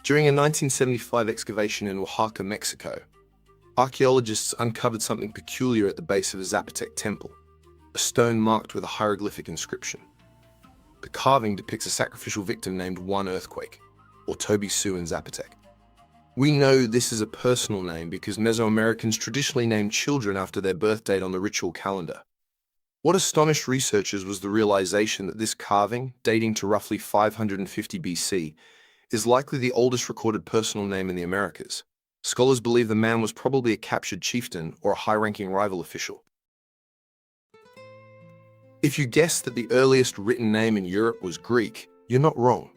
During a 1975 excavation in Oaxaca, Mexico, archaeologists uncovered something peculiar at the base of a Zapotec temple, a stone marked with a hieroglyphic inscription. The carving depicts a sacrificial victim named One Earthquake, or Toby Sue in Zapotec. We know this is a personal name because Mesoamericans traditionally named children after their birth date on the ritual calendar. What astonished researchers was the realization that this carving, dating to roughly 550 BC, is likely the oldest recorded personal name in the Americas. Scholars believe the man was probably a captured chieftain or a high-ranking rival official. If you guessed that the earliest written name in Europe was Greek, you're not wrong.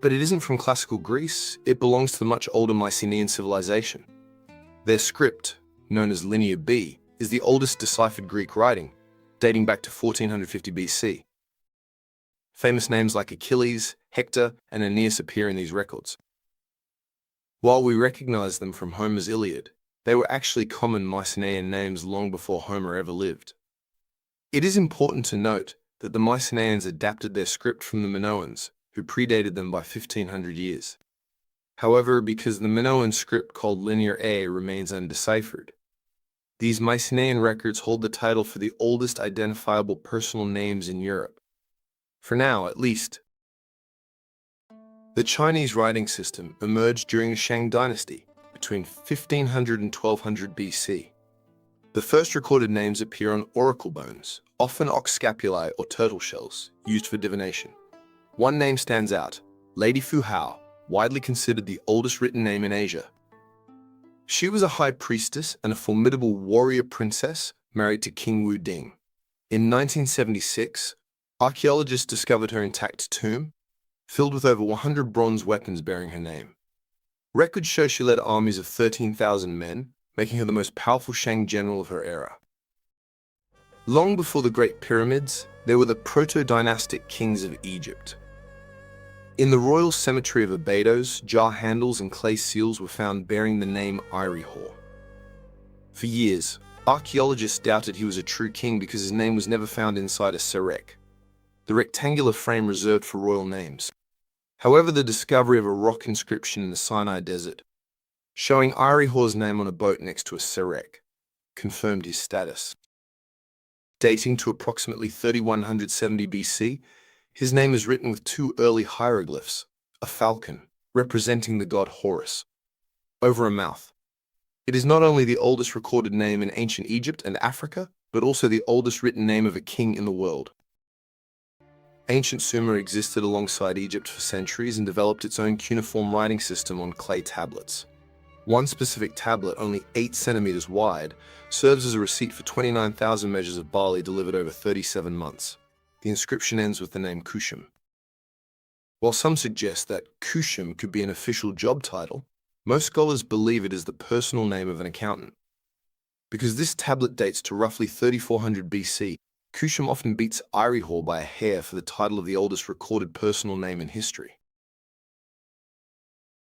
But it isn't from classical Greece, it belongs to the much older Mycenaean civilization. Their script, known as Linear B, is the oldest deciphered Greek writing, dating back to 1450 BC. Famous names like Achilles, Hector, and Aeneas appear in these records. While we recognize them from Homer's Iliad, they were actually common Mycenaean names long before Homer ever lived. It is important to note that the Mycenaeans adapted their script from the Minoans, who predated them by 1500 years. However, because the Minoan script called Linear A remains undeciphered, these Mycenaean records hold the title for the oldest identifiable personal names in Europe. For now, at least. The Chinese writing system emerged during the Shang dynasty, between 1500 and 1200 BC. The first recorded names appear on oracle bones, often ox scapulae or turtle shells, used for divination. One name stands out, Lady Fu Hao, widely considered the oldest written name in Asia. She was a high priestess and a formidable warrior princess married to King Wu Ding. In 1976, archaeologists discovered her intact tomb, filled with over 100 bronze weapons bearing her name. Records show she led armies of 13,000 men, making her the most powerful Shang general of her era. Long before the Great Pyramids, there were the proto-dynastic kings of Egypt. In the royal cemetery of Abydos, jar handles and clay seals were found bearing the name Iry-Hor. For years, archaeologists doubted he was a true king because his name was never found inside a sarek, the rectangular frame reserved for royal names. However, the discovery of a rock inscription in the Sinai desert, showing Iry-Hor's name on a boat next to a sarek, confirmed his status. Dating to approximately 3170 BC, his name is written with two early hieroglyphs, a falcon, representing the god Horus, over a mouth. It is not only the oldest recorded name in ancient Egypt and Africa, but also the oldest written name of a king in the world. Ancient Sumer existed alongside Egypt for centuries and developed its own cuneiform writing system on clay tablets. One specific tablet, only 8 centimeters wide, serves as a receipt for 29,000 measures of barley delivered over 37 months. The inscription ends with the name Kushum. While some suggest that Kushum could be an official job title, most scholars believe it is the personal name of an accountant. Because this tablet dates to roughly 3400 BC, Kushum often beats Iry-Hor by a hair for the title of the oldest recorded personal name in history.